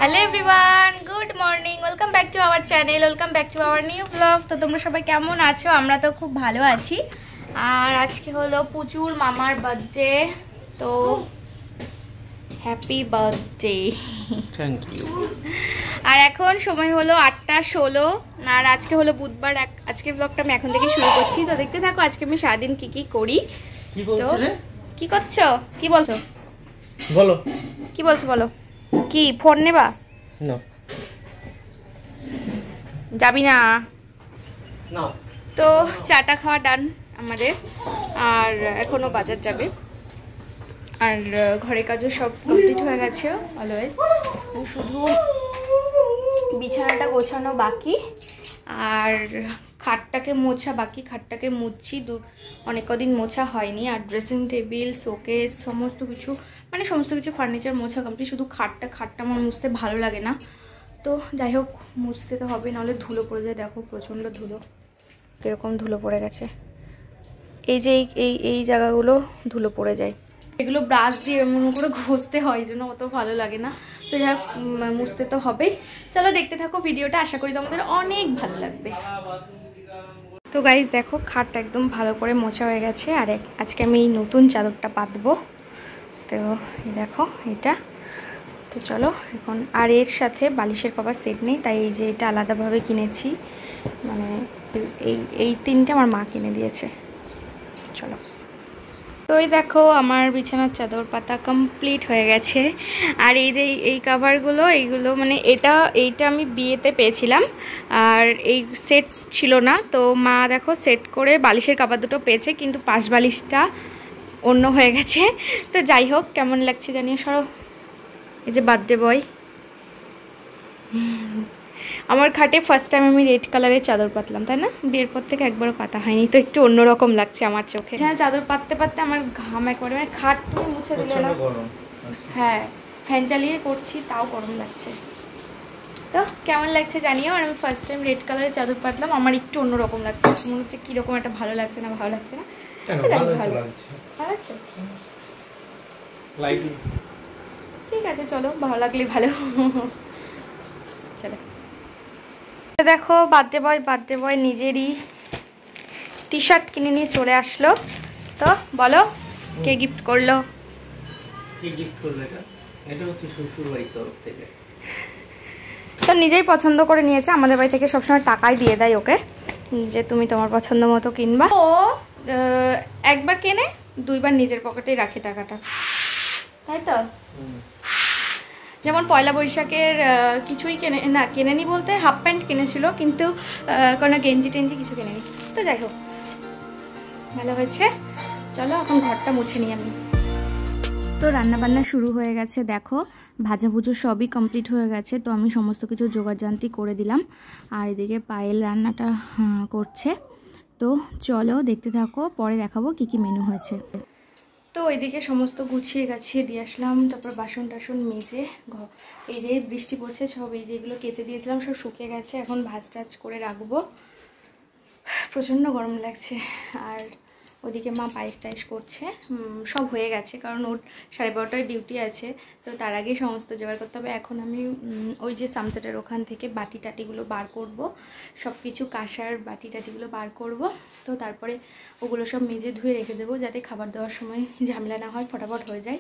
Hello everyone, good morning, welcome back to our channel, welcome back to our new blog. তো তোমরা সবাই কেমন আছো? আমরা তো খুব ভালো আছি। আর আজকে হলো পুচুর মামার বার্থডে, তো হ্যাপি বার্থডে। Thank you. আর এখন সময় হলো 8:16, আর আজকে হলো বুধবার। আজকের ব্লগটা আমি এখন থেকে শুরু করছি, তো দেখতে থাকো আজকে আমি সারাদিন কি কি করি। তো কি করছো? কি বলছো বলো? কি বলছো বলো? কি ফোন নেবা? না, যাবি না? না। তো চাটা খাওয়া ডান আমাদের, আর এখনো বাজার যাবে, আর ঘরের কাজও সব কমপ্লিট হয়ে গেছে অলওয়েজ। শুধু বিছানাটা গোছানো বাকি, আর খাটটাকে মোছা বাকি। খাটটাকে মুছছি, অনেক কদিন মোছা হয়নি। আর ড্রেসিং টেবিল, শোকেস, সমস্ত কিছু ফার্নিচার মোছা কমপ্লিট। শুধু খাটটা আমার মুছতে ভালো লাগে না, তো যাই হোক মুছতে তো হবে, নাহলে ধুলো পড়ে যায়। দেখো প্রচণ্ড ধুলো, কীরকম ধুলো পড়ে গেছে। এই যে এই জায়গাগুলো ধুলো পড়ে যায়, এগুলো ব্রাশ দিয়ে এমন করে ঘষতে হয়, এই জন্য অত ভালো লাগে না। তো যাই হোক মুছতে তো হবেই। চলো দেখতে থাকো ভিডিওটা, আশা করি তোমাদের অনেক ভালো লাগবে। তো গাইজ দেখো, খাটটা একদম ভালো করে মোছা হয়ে গেছে, আর আজকে আমি এই নতুন চাদরটা পাতবো। তো দেখো এটা, তো চলো এখন। আর এর সাথে বালিশের কভার সেট নেই, তাই এই যে এটা আলাদাভাবে কিনেছি। মানে এই তিনটে আমার মা কিনে দিয়েছে। চলো, তো এই দেখো আমার বিছানার চাদর পাতা কমপ্লিট হয়ে গেছে। আর এই যে এই কাভারগুলো, এইগুলো মানে এইটা আমি বিয়েতে পেয়েছিলাম, আর এই সেট ছিল না। তো মা দেখো সেট করে বালিশের কাভার দুটো পেয়েছে, কিন্তু পাশ বালিশটা অন্য হয়ে গেছে। তো যাই হোক, কেমন লাগছে জানিও। সরো, এই যে বার্থডে বয়। আমার খাটে ফার্স্ট টাইম আমি রেড কালারের চাদর পাতলাম, তাই না? বিয়ের পর থেকে একবারও পাতা হয়নি, তো একটু অন্যরকম লাগছে আমার চোখে। হ্যাঁ, চাদর পাততে পাততে আমার ঘাম একবারে, মানে খাট তুমি মুছে দিলে না। হ্যাঁ, ফ্যান চালিয়ে করছি তাও গরম লাগছে। তো কেমন লাগছে জানিও। আর আমি ফার্স্ট টাইম রেড কালারের চাদর পাতলাম, আমার একটু অন্যরকম লাগছে। মনে হচ্ছে কীরকম একটা ভালো লাগছে না, ভালো লাগছে না। ভালো লাগছে, ঠিক আছে চলো, ভালো লাগলে ভালো। চলো দেখো, বার্থডে বয় নিজেরই টি শার্ট কিনে নিয়ে চলে আসলো। তো বলো কে গিফট করলো? এটা হচ্ছে শ্বশুর বাড়ির তরফ থেকে। তো নিজেই পছন্দ করে নিয়েছে, আমাদের বাড়ি থেকে সবসময় টাকাই দিয়ে দেয় ওকে, যে তুমি তোমার পছন্দ মতো কিনবা। ও একবার কেনে দুইবার নিজের পকেটেই রাখে টাকাটা, তাই তো? যেমন পয়লা বৈশাখের কিছুই কেনেনি বলতে হাফ প্যান্ট কিনেছিল, কিন্তু কোনো গেঞ্জি টেঞ্জি কিছু কেনেনি। তো যাই হোক, ভালো হয়েছে। চলো এখন ঘরটা মুছে নিই আমি। তো রান্নাবান্না শুরু হয়ে গেছে, দেখো ভাজাভুজো সবই কমপ্লিট হয়ে গেছে। তো আমি সমস্ত কিছু জোগাড়জান্তি করে দিলাম, আর এদিকে পায়েল রান্নাটা করছে। তো চলো দেখতে থাকো, পরে দেখাবো কি কি মেনু হয়েছে। তো ওইদিকে সমস্ত গুছিয়ে গাছিয়ে দিয়ে আসলাম, তারপর বাসন টাসন মেজে, এই যে বৃষ্টি পড়ছে সব, এই যেগুলো কেচে দিয়েছিলাম সব শুকিয়ে গেছে, এখন ভাজ টাজ করে রাখবো। প্রচণ্ড গরম লাগছে। আর ওদিকে মা পায়েস টাইস করছে, সব হয়ে গেছে, কারণ ওর 12:30টায় ডিউটি আছে, তো তার আগেই সমস্ত জোগাড় করতে হবে। এখন আমি ওই যে সামসেটের ওখান থেকে বাটি টাটিগুলো বার করব, সব কিছু কাঁসার বাটি টাটিগুলো বার করব। তো তারপরে ওগুলো সব মেজে ধুয়ে রেখে দেবো, যাতে খাবার দেওয়ার সময় ঝামেলা না হয়, ফটাফট হয়ে যায়।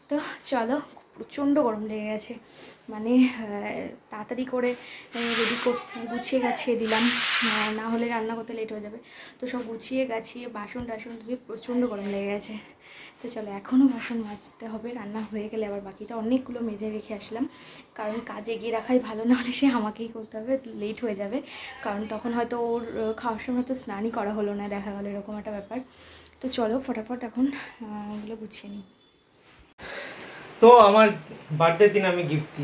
তো চলো, প্রচণ্ড গরম লেগে গেছে, মানে তাড়াতাড়ি করে রেডি গুছিয়ে গাছিয়ে দিলাম, না হলে রান্না করতে লেট হয়ে যাবে। তো সব গুছিয়ে গাছিয়ে বাসন টাসন ধুয়ে প্রচণ্ড গরম লেগে গেছে। তো চলো, এখনও বাসন মাজতে হবে, রান্না হয়ে গেলে আবার বাকিটা অনেকগুলো মেজে রেখে আসলাম, কারণ কাজে এগিয়ে রাখাই ভালো, না হলে সে আমাকেই করতে হবে, লেট হয়ে যাবে। কারণ তখন হয়তো ওর খাওয়ার সময় তো স্নানই করা হলো না, দেখা গেলো এরকম একটা ব্যাপার। তো চলো ফটাফট এখন ওগুলো গুছিয়ে নিই। তো আমার বার্থডে দিন আমি গিফট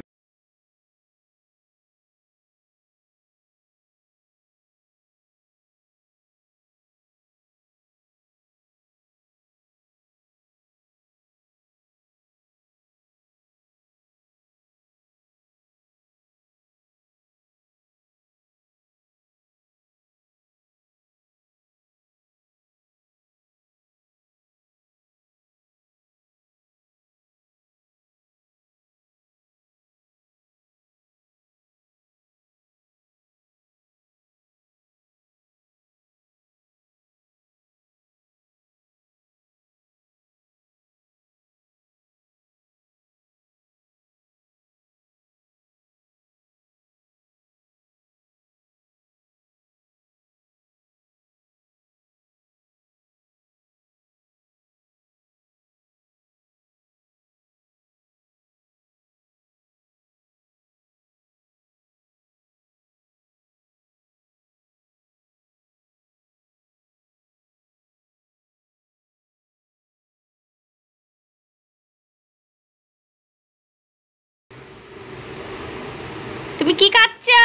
কি কাটছো?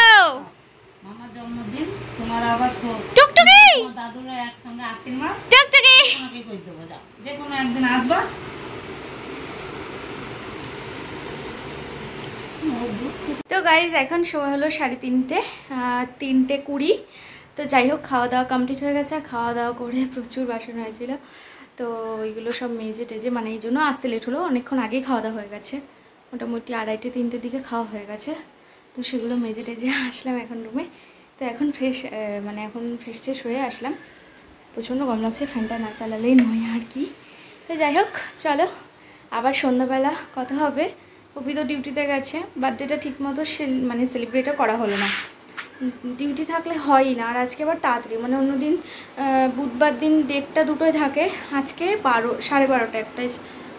মামার জন্মদিন, তোমার আবার টুকটুকি দাদুরা একসঙ্গে আশ্বিন মাস, টুকটুকি তোমাকে কই দেবো, যাও যে কোনো একদিন আসবা। তো গাইজ এখন সময় হলো 3:30, 3:20। তো যাই হোক, খাওয়া দাওয়া কমপ্লিট হয়ে গেছে। খাওয়া দাওয়া করে প্রচুর বাসন হয়েছিল, তো ওইগুলো সব মেজে টেজে, মানে এই জন্য আসতে লেট হলো। অনেকক্ষণ আগেই খাওয়া দাওয়া হয়ে গেছে, মোটামুটি 2:30 3টের দিকে খাওয়া হয়ে গেছে। তো সেগুলো মেজে টেজে আসলাম এখন রুমে। তো এখন মানে এখন ফ্রেশ ট্রেশ হয়ে আসলাম। প্রচণ্ড গরম লাগছে, ফ্যানটা না চালালেই নয় আর কি। তো যাই হোক, চলো আবার সন্ধ্যাবেলা কথা হবে। কপি তো ডিউটিতে গেছে, বার্থডেটা ঠিক মতো মানে সেলিব্রেটও করা হলো না। ডিউটি থাকলে হয়ই না। আর আজকে আবার তাড়াতাড়ি, মানে অন্যদিন বুধবার দিন 1টা 2টোয় থাকে, আজকে 12:30 একটাই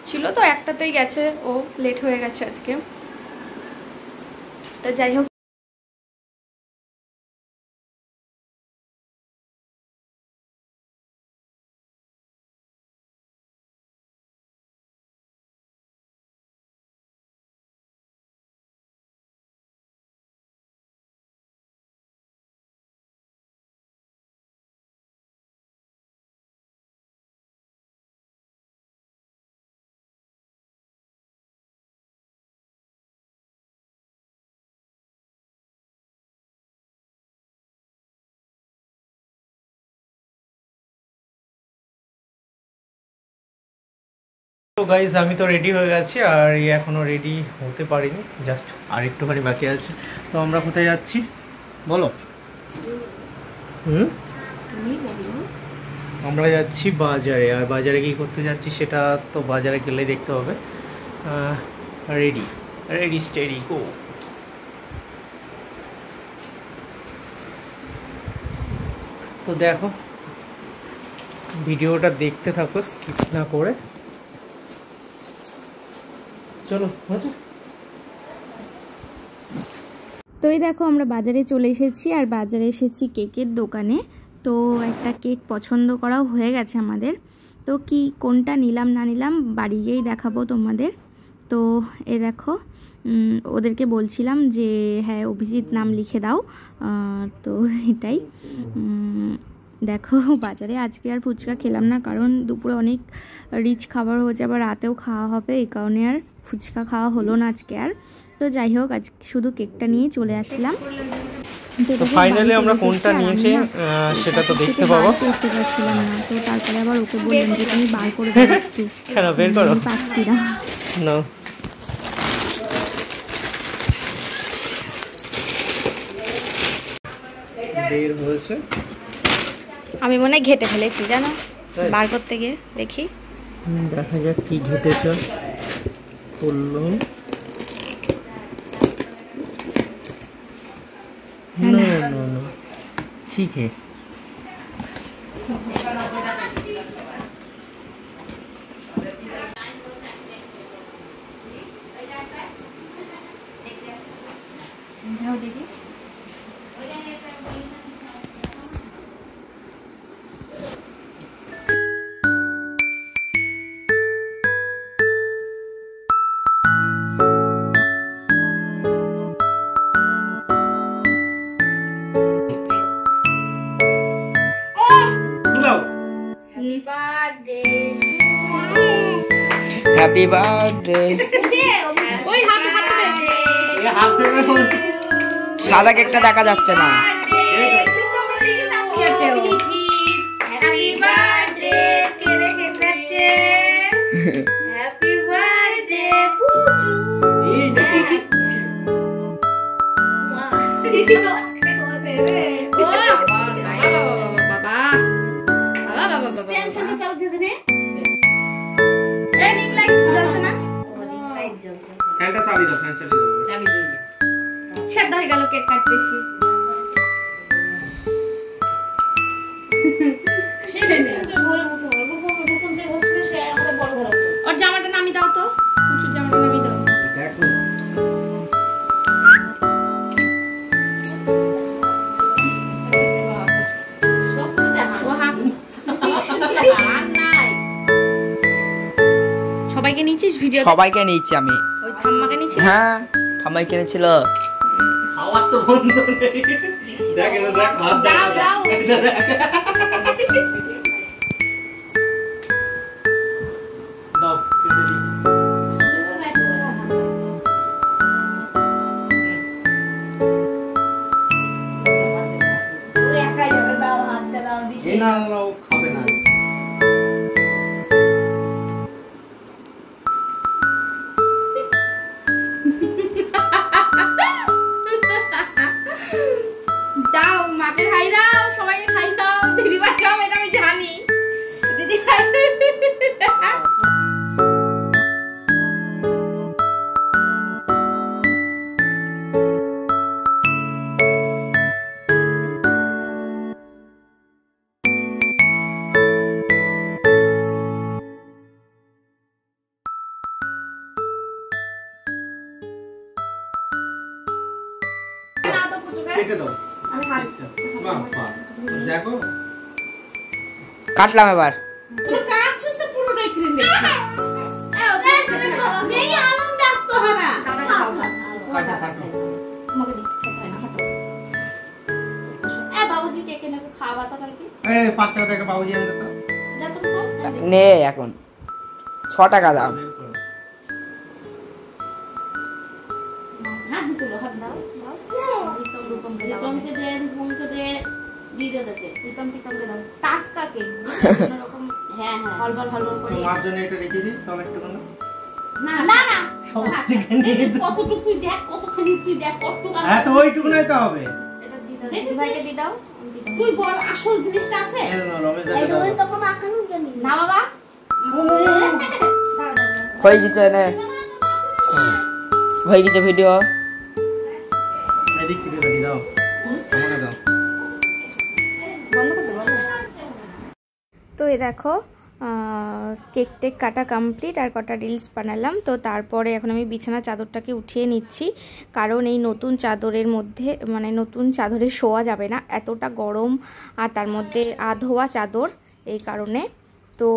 ছিল, তো একটাতেই গেছে, ও লেট হয়ে গেছে আজকে। তো যাই হোক, তো গাইজ আমি তো রেডি হয়ে গেছি, আর এখনো রেডি হতে পারিনি, জাস্ট আর একটুখানি বাকি আছে। তো আমরা কোথায় যাচ্ছি বলো? আমরা যাচ্ছি বাজারে। আর বাজারে কি করতে যাচ্ছি সেটা তো বাজারে গেলে দেখতে হবে। Ready ready steady go. তো দেখো, ভিডিওটা দেখতে থাকো স্কিপ না করে। চলো আচ্ছা। তো এই দেখো, আমরা বাজারে চলে এসেছি, আর বাজারে এসেছি কেকের দোকানে। তো একটা কেক পছন্দ করাও হয়ে গেছে আমাদের। তো কি কোনটা নিলাম না নিলাম বাড়ি গিয়েই দেখাবো তোমাদের। তো এ দেখো, ওদেরকে বলছিলাম যে হ্যাঁ অভিজিৎ নাম লিখে দাও। তো এটাই দেখো, বাজারে আজকে আর ফুচকা খেলাম না, কারণ দুপুরে অনেক রিচ খাবার হয়েছে, আবার রাতেও খাওয়া হবে, এই কারণে আর ফুচকা খাওয়া হলো না আজকে আর। তো যাই হোক, আজ শুধু কেকটা নিয়ে চলে আসলাম। তো ফাইনালি আমরা কোনটা নিয়েছি সেটা তো দেখতে পাবো। করতে পারছিলাম না, তো তারপরে আবার ওকে বললাম যে তুমি বার করে দাও একটু। কেন বের করো? পাচ্ছি না। না বের হয়েছে, আমি মনে হয় ঘেটে ফেলেছি জানো, বার করতে গিয়ে দেখি। দেখা যাক কি ঘটেছে। করলো না না না, ঠিক है। দাও দেখি। Happy birthday. ওই হাত দেবে। সাদা কেকটা দেখা যাচ্ছে না। হ্যাপি বার্থডে, কেলে কেক কাটছে। হ্যাপি বার্থডে পুচু। ফ্যানটা চালিয়ে দাও, ফ্যান চালিয়ে দাও। সেদ্ধ হয়ে গেল কেক কাটতে এসে। ওর জামাটা নামি দাও তো, পুচুর জামাটা নামি দাও। দেখো সবাইকে নিয়েছিস ভিডিও? সবাইকে নিয়েছি আমি। ওই ঠাম্মাকে নিয়েছিস? হ্যাঁ, ঠাম্মাই কিনেছিল। খাওয়ার তো বন্ধ নেই। দেখ এটা দেখ হাত দেখ এটা দেখ। দাও কেটে দি। এই না ও খাবে না। দাও মাকে খাই দাও, সবাইকে খাই দাও। দিদিভাই খাও, এটা আমি জানি। দিদিভাই নাও তো পুচুকে। কেটে দাও। আমি হাত বাহ বাহ দেখো কাটলাম এবার। তুই কাটছিস তো পুরোটাই ক্রিম দেখছিস। নেই আনন্দ আত্মহারা। কাটা কাটা। আমাকে দিতে খাই না হাত। বাবুজি কে কেনে খাওয়া তো কালকে এই 5 টাকা থেকে বাবুজি এনে দাও। যা তুমি খাও। নে এখন 6 টাকা দাম। হাত তুলো, হাত দাও রূপমকে দে, রূপমকে দে, দিদে দেখে পিতমকে দাও। টাটকা কেক। এরকম হ্যাঁ হ্যাঁ হলবল হলবল করে। মার জন্য এটা রেখে দিই টমেটো গুলো। না না না সব থেকে নিয়ে এই কতটুকু তুই দেখ, কতখানি তুই দেখ, কতটুকু হ্যাঁ তো ওইটুকু নাই তো হবে। এটা দি দাও। দিদিভাইকে দি দাও। তুই বল আসল জিনিসটা আছে এই নাও রমেশ দাকে দাও। না বাবা। হয়ে গেছে নে। হয়ে গেছে ভিডিও। এদিক থেকে দাও দাও। আমাকে দাও। বন্ধ করতে বলো। তো এই দেখো কেক টেক কাটা কমপ্লিট আর কটা রিলস বানালাম। তো তারপরে এখন আমি বিছানা চাদরটাকে উঠিয়ে নিচ্ছি, কারণ এই নতুন চাদরের মধ্যে মানে নতুন চাদরে শোয়া যাবে না, এতটা গরম আর তার মধ্যে আধোয়া চাদর, এই কারণে। তো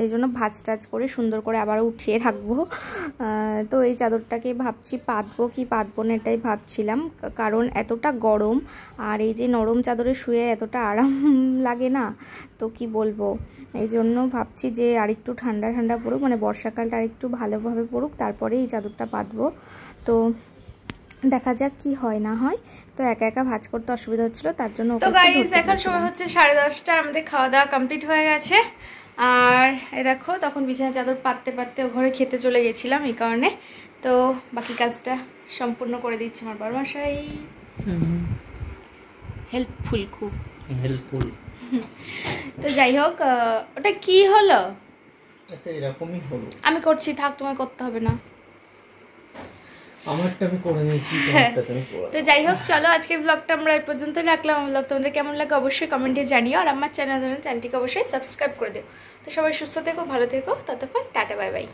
এই জন্য ভাঁজ টাজ করে সুন্দর করে আবার উঠিয়ে রাখবো। তো এই চাদরটাকে ভাবছি পাতবো কি পাতবো না, এটাই ভাবছিলাম, কারণ এতটা গরম আর এই যে নরম চাদরে শুয়ে এতটা আরাম লাগে না, তো কি বলবো। এই জন্য ভাবছি যে আরেকটু ঠান্ডা ঠান্ডা পড়ুক, মানে বর্ষাকালটা আরেকটু ভালোভাবে পড়ুক, তারপরে এই চাদরটা পাতবো। তো দেখা যাক কি হয় না হয়। তো একা একা ভাঁজ করতে অসুবিধা হচ্ছিল, তার জন্য। তো গাইস এখন সময় হচ্ছে 10:30, আমাদের খাওয়া দাওয়া কমপ্লিট হয়ে গেছে। আর এই দেখো তখন বিছানা চাদর পাততে পাততে ঘরে খেতে চলে গেছিলাম, এই কারণে। তো বাকি কাজটা সম্পূর্ণ করে দিচ্ছি আমার বড় মশাই। হেল্পফুল, খুব হেল্পফুল। তো যাই হোক, ওটা কি হলো? এটা এরকমই হলো। আমি করছি, থাক, তোমার করতে হবে না। আমারটা আমি করে নিয়েছি, তোমারটা তুমি করো। তো যাই হোক, চলো আজকের ব্লগটা আমরা এই পর্যন্তই রাখলাম। আমার ব্লগ তোমাদের কেমন লাগে অবশ্যই কমেন্টে জানিও, আর আমার চ্যানেলটিকে অবশ্যই সাবস্ক্রাইব করে দিও। তো সবাই সুস্থ থেকো, ভালো থেকো, ততক্ষণ টাটা বাই বাই।